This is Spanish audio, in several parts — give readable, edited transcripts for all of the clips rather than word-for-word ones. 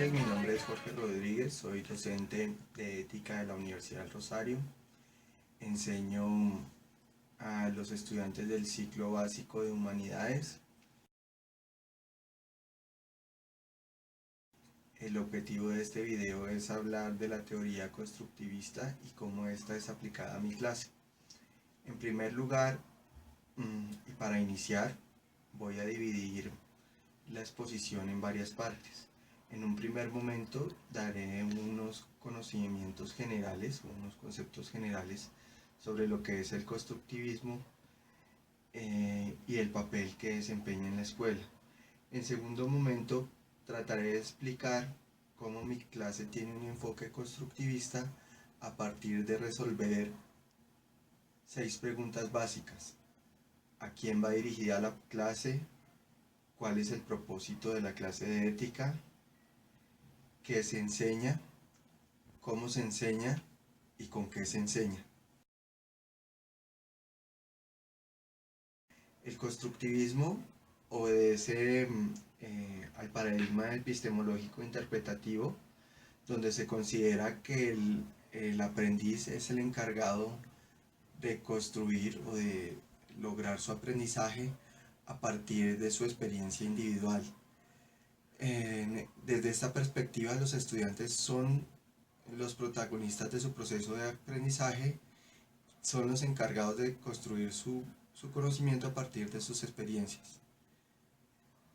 noches, mi nombre es Jorge Rodríguez, soy docente de ética de la Universidad del Rosario. Enseño a los estudiantes del ciclo básico de humanidades. El objetivo de este video es hablar de la teoría constructivista y cómo esta es aplicada a mi clase. En primer lugar, y para iniciar, voy a dividir la exposición en varias partes. En un primer momento daré unos conocimientos generales, unos conceptos generales sobre lo que es el constructivismo y el papel que desempeña en la escuela. En segundo momento trataré de explicar cómo mi clase tiene un enfoque constructivista a partir de resolver 6 preguntas básicas. ¿A quién va dirigida la clase? ¿Cuál es el propósito de la clase de ética? ¿Qué se enseña? ¿Cómo se enseña? ¿Y con qué se enseña? El constructivismo obedece al paradigma epistemológico interpretativo, donde se considera que el aprendiz es el encargado de construir o de lograr su aprendizaje a partir de su experiencia individual. Desde esta perspectiva, los estudiantes son los protagonistas de su proceso de aprendizaje, son los encargados de construir su conocimiento a partir de sus experiencias.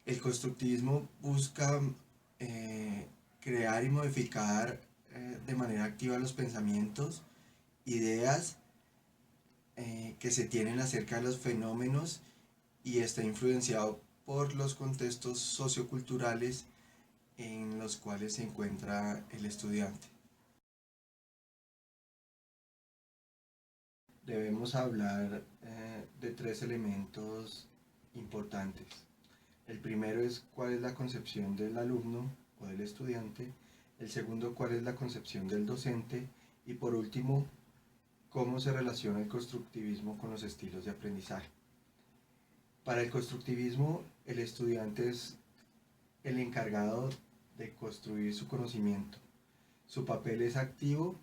El constructivismo busca crear y modificar de manera activa los pensamientos, ideas que se tienen acerca de los fenómenos, y está influenciado por los contextos socioculturales en los cuales se encuentra el estudiante. Debemos hablar de 3 elementos importantes. El primero es cuál es la concepción del alumno o del estudiante. El segundo, cuál es la concepción del docente. Y por último, cómo se relaciona el constructivismo con los estilos de aprendizaje. Para el constructivismo, el estudiante es el encargado de construir su conocimiento. Su papel es activo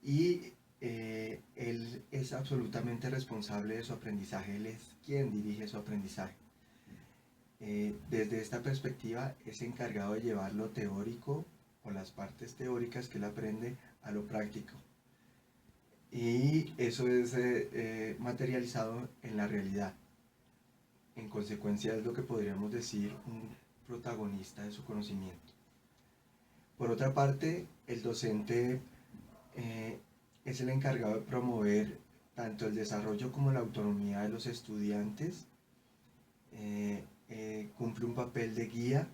y él es absolutamente responsable de su aprendizaje. Él es quien dirige su aprendizaje. Desde esta perspectiva es encargado de llevar lo teórico o las partes teóricas que él aprende a lo práctico. Y eso es materializado en la realidad. En consecuencia es lo que podríamos decir un protagonista de su conocimiento. Por otra parte, el docente es el encargado de promover tanto el desarrollo como la autonomía de los estudiantes, cumple un papel de guía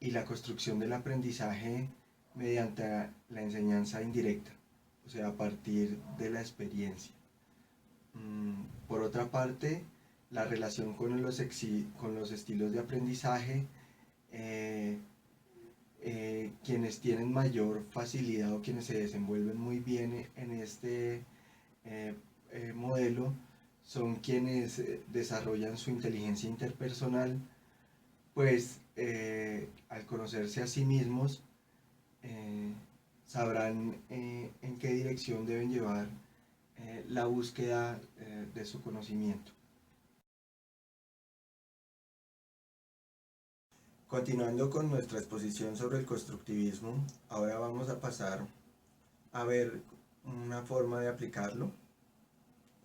y la construcción del aprendizaje mediante la enseñanza indirecta, o sea, a partir de la experiencia. Por otra parte, la relación con los estilos de aprendizaje, quienes tienen mayor facilidad o quienes se desenvuelven muy bien en este modelo son quienes desarrollan su inteligencia interpersonal, pues al conocerse a sí mismos sabrán en qué dirección deben llevar la búsqueda de su conocimiento. Continuando con nuestra exposición sobre el constructivismo, ahora vamos a pasar a ver una forma de aplicarlo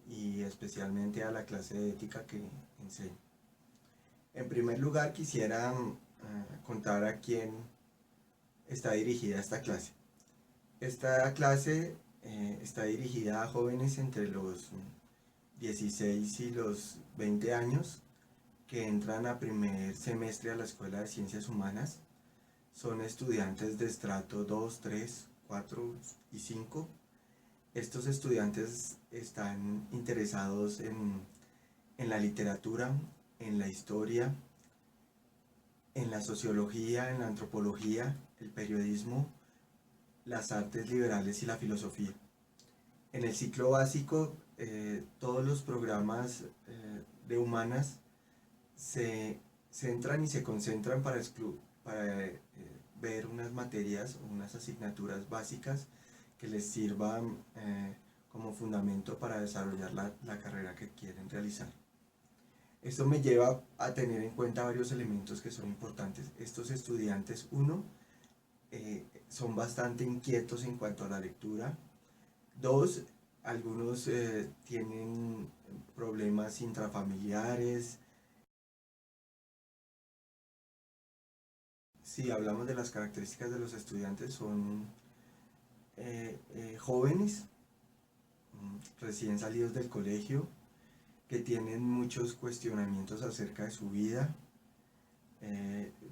y especialmente a la clase de ética que enseño. En primer lugar, quisiera contar a quién está dirigida esta clase. Esta clase está dirigida a jóvenes entre los 16 y los 20 años que entran a primer semestre a la Escuela de Ciencias Humanas. Son estudiantes de estrato 2, 3, 4 y 5. Estos estudiantes están interesados en la literatura, en la historia, en la sociología, en la antropología, el periodismo, las artes liberales y la filosofía. En el ciclo básico, todos los programas de humanas se centran y se concentran para ver unas materias o unas asignaturas básicas que les sirvan como fundamento para desarrollar la carrera que quieren realizar. Esto me lleva a tener en cuenta varios elementos que son importantes. Estos estudiantes, uno, son bastante inquietos en cuanto a la lectura. Dos, algunos tienen problemas intrafamiliares. Si hablamos de las características de los estudiantes, son jóvenes, recién salidos del colegio, que tienen muchos cuestionamientos acerca de su vida,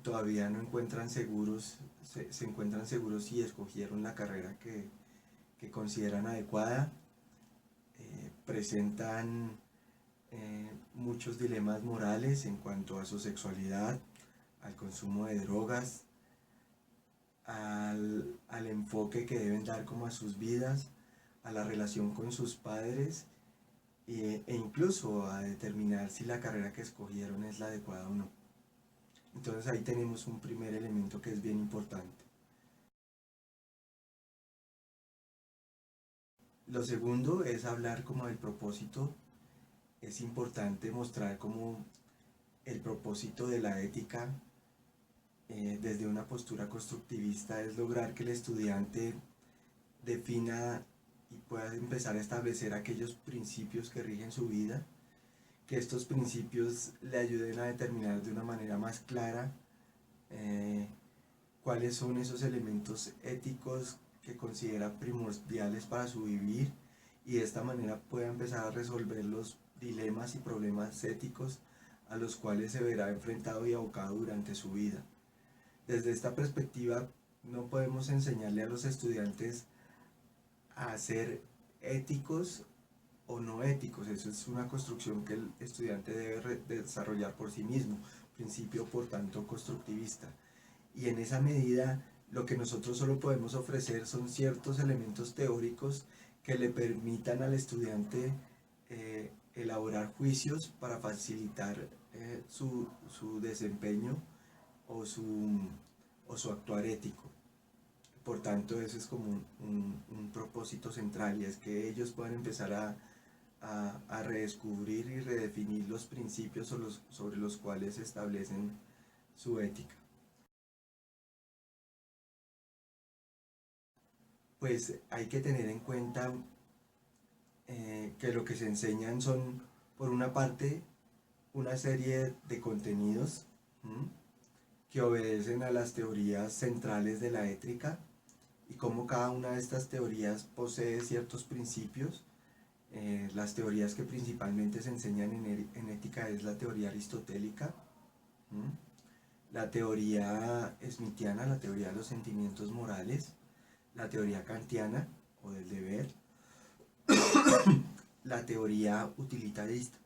todavía no encuentran seguros, se encuentran seguros si escogieron la carrera que consideran adecuada, presentan muchos dilemas morales en cuanto a su sexualidad, al consumo de drogas, al enfoque que deben dar como a sus vidas, a la relación con sus padres e incluso a determinar si la carrera que escogieron es la adecuada o no. Entonces ahí tenemos un primer elemento que es bien importante. Lo segundo es hablar como del propósito. Es importante mostrar como el propósito de la ética desde una postura constructivista es lograr que el estudiante defina y pueda empezar a establecer aquellos principios que rigen su vida, que estos principios le ayuden a determinar de una manera más clara cuáles son esos elementos éticos que considera primordiales para su vivir y de esta manera pueda empezar a resolver los dilemas y problemas éticos a los cuales se verá enfrentado y abocado durante su vida. Desde esta perspectiva no podemos enseñarle a los estudiantes a ser éticos o no éticos, eso es una construcción que el estudiante debe desarrollar por sí mismo, principio por tanto constructivista. Y en esa medida lo que nosotros solo podemos ofrecer son ciertos elementos teóricos que le permitan al estudiante elaborar juicios para facilitar su desempeño o su actuar ético. Por tanto, eso es como un propósito central y es que ellos puedan empezar a redescubrir y redefinir los principios sobre los cuales establecen su ética. Pues hay que tener en cuenta que lo que se enseñan son, por una parte, una serie de contenidos que obedecen a las teorías centrales de la ética y cómo cada una de estas teorías posee ciertos principios. Las teorías que principalmente se enseñan en ética es la teoría aristotélica, la teoría smithiana, la teoría de los sentimientos morales, la teoría kantiana o del deber, la teoría utilitarista.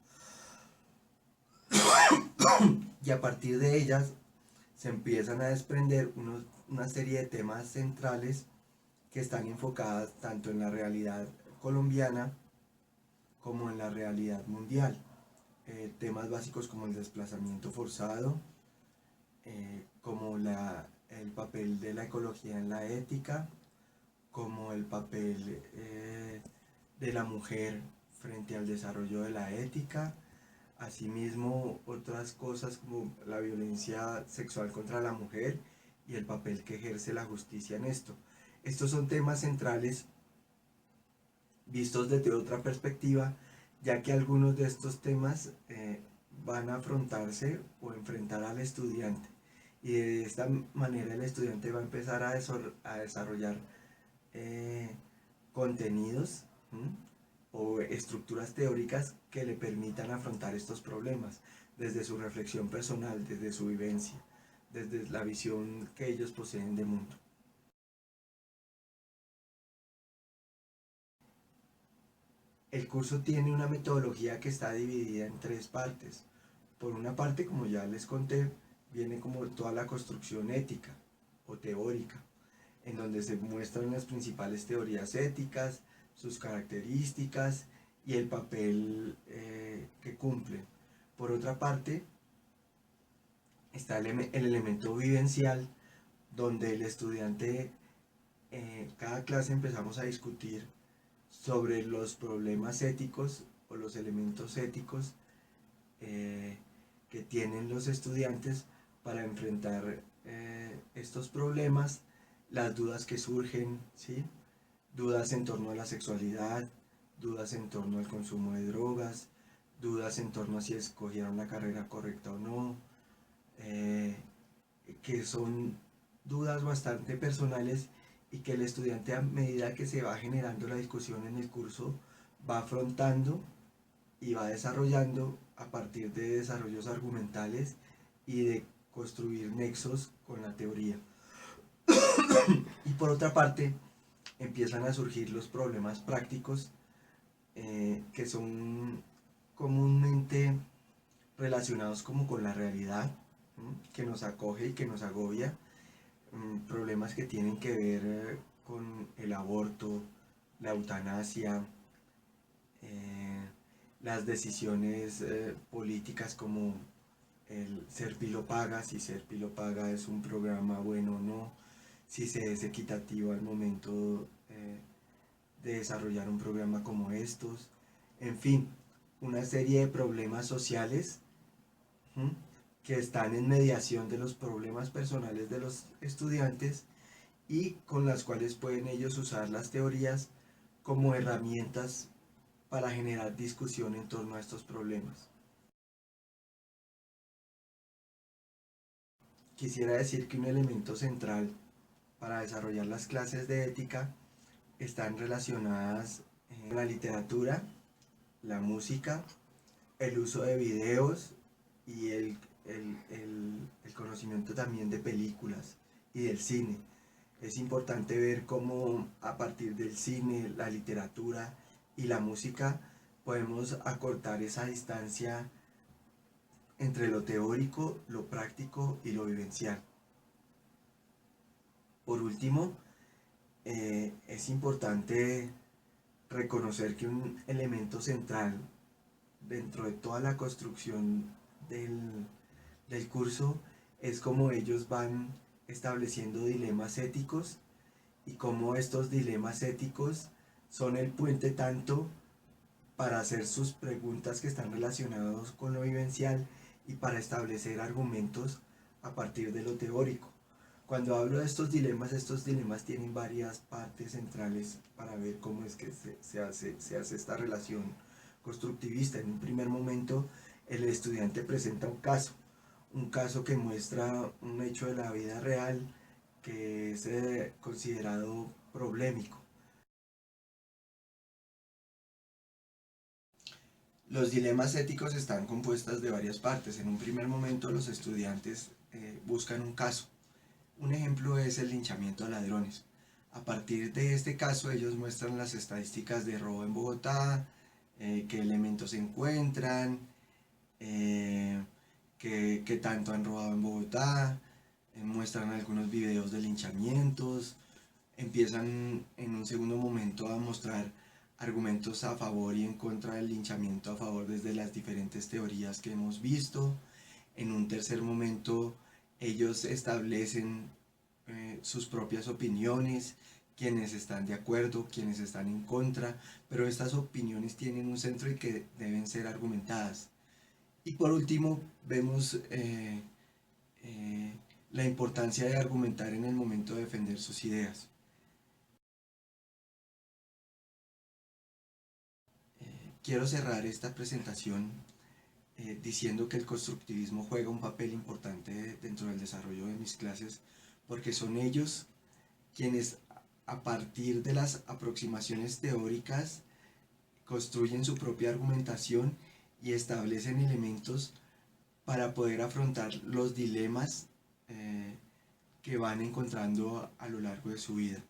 Y a partir de ellas se empiezan a desprender una serie de temas centrales que están enfocadas tanto en la realidad colombiana como en la realidad mundial. Temas básicos como el desplazamiento forzado, como el papel de la ecología en la ética, como el papel de la mujer frente al desarrollo de la ética, asimismo otras cosas como la violencia sexual contra la mujer y el papel que ejerce la justicia en esto. Estos son temas centrales vistos desde otra perspectiva, ya que algunos de estos temas van a afrontarse o enfrentar al estudiante y de esta manera el estudiante va a empezar a desarrollar contenidos o estructuras teóricas que le permitan afrontar estos problemas desde su reflexión personal, desde su vivencia, desde la visión que ellos poseen de mundo. El curso tiene una metodología que está dividida en tres partes. Por una parte, como ya les conté, viene como toda la construcción ética o teórica, en donde se muestran las principales teorías éticas, sus características y el papel que cumplen. Por otra parte, está el elemento vivencial, donde el estudiante, cada clase empezamos a discutir sobre los problemas éticos o los elementos éticos que tienen los estudiantes para enfrentar estos problemas, las dudas que surgen, ¿sí? Dudas en torno a la sexualidad, dudas en torno al consumo de drogas, dudas en torno a si escogieron la carrera correcta o no, que son dudas bastante personales y que el estudiante, a medida que se va generando la discusión en el curso, va afrontando y va desarrollando a partir de desarrollos argumentales y de construir nexos con la teoría. Y por otra parte, empiezan a surgir los problemas prácticos que son comúnmente relacionados como con la realidad, que nos acoge y que nos agobia, problemas que tienen que ver con el aborto, la eutanasia, las decisiones políticas como el Ser Pilo Paga, si Ser Pilo Paga es un programa bueno o no, si se es equitativo al momento de desarrollar un programa como estos, en fin, una serie de problemas sociales que están en mediación de los problemas personales de los estudiantes y con las cuales pueden ellos usar las teorías como herramientas para generar discusión en torno a estos problemas. Quisiera decir que un elemento central para desarrollar las clases de ética están relacionadas con la literatura, la música, el uso de videos y el conocimiento también de películas y del cine. Es importante ver cómo a partir del cine, la literatura y la música podemos acortar esa distancia entre lo teórico, lo práctico y lo vivencial. Por último, es importante reconocer que un elemento central dentro de toda la construcción del curso es cómo ellos van estableciendo dilemas éticos y cómo estos dilemas éticos son el puente tanto para hacer sus preguntas que están relacionados con lo vivencial y para establecer argumentos a partir de lo teórico. Cuando hablo de estos dilemas tienen varias partes centrales para ver cómo es que se hace esta relación constructivista. En un primer momento, el estudiante presenta un caso que muestra un hecho de la vida real que es considerado problemático. Los dilemas éticos están compuestos de varias partes. En un primer momento, los estudiantes buscan un caso. Un ejemplo es el linchamiento a ladrones. A partir de este caso, ellos muestran las estadísticas de robo en Bogotá, qué elementos se encuentran, qué tanto han robado en Bogotá, muestran algunos videos de linchamientos, empiezan en un segundo momento a mostrar argumentos a favor y en contra del linchamiento a favor desde las diferentes teorías que hemos visto. En un tercer momento ellos establecen sus propias opiniones, quienes están de acuerdo, quienes están en contra, pero estas opiniones tienen un centro y que deben ser argumentadas. Y por último, vemos la importancia de argumentar en el momento de defender sus ideas. Quiero cerrar esta presentación diciendo que el constructivismo juega un papel importante dentro del desarrollo de mis clases porque son ellos quienes a partir de las aproximaciones teóricas construyen su propia argumentación y establecen elementos para poder afrontar los dilemas que van encontrando a lo largo de su vida.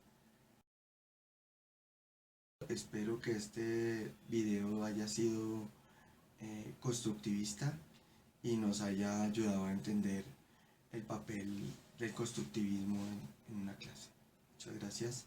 Espero que este video haya sido constructivista y nos haya ayudado a entender el papel del constructivismo en una clase. Muchas gracias.